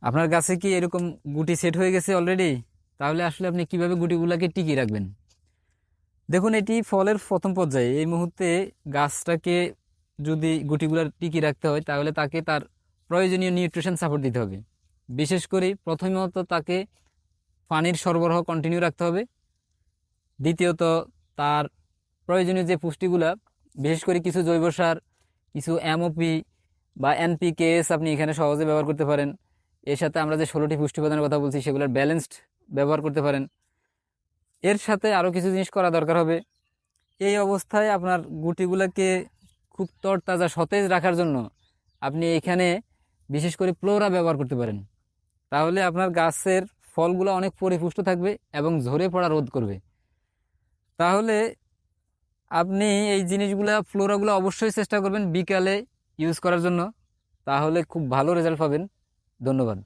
আপনার গাছে কি এরকম গুটি সেট হয়ে গেছে অলরেডি? তাহলে আসলে আপনি কিভাবে গুটিগুলাকে টিকিয়ে রাখবেন? দেখুন, এটি ফলের প্রথম পর্যায়ে। এই মুহূর্তে গাছটাকে যদি গুটিগুলা টিকিয়ে রাখতে হয় তাহলে তাকে তার প্রয়োজনীয় নিউট্রিশন সাপোর্ট দিতে হবে। বিশেষ করে প্রথমত তাকে পানির সরবরাহ কন্টিনিউ রাখতে হবে। দ্বিতীয়ত তার প্রয়োজনীয় যে পুষ্টিগুলা, বিশেষ করে কিছু জৈব সার, কিছু এমওপি বা এনপিকেএস আপনি এখানে সহজে ব্যবহার করতে পারেন। এর সাথে আমরা যে 16টি পুষ্টি উপাদানের কথা বলছি সেগুলোর ব্যালেন্সড ব্যবহার করতে পারেন। এর সাথে আরও কিছু জিনিস করা দরকার হবে। এই অবস্থায় আপনার গুটিগুলোকে খুব তরতাজা সতেজ রাখার জন্য আপনি এখানে বিশেষ করে ফ্লোরা ব্যবহার করতে পারেন। তাহলে আপনার গাছের ফলগুলো অনেক পরিপুষ্ট থাকবে এবং ঝরে পড়া রোধ করবে। তাহলে আপনি এই জিনিসগুলা ফ্লোরাগুলো অবশ্যই চেষ্টা করবেন বিকালে ইউজ করার জন্য, তাহলে খুব ভালো রেজাল্ট পাবেন। ধন্যবাদ।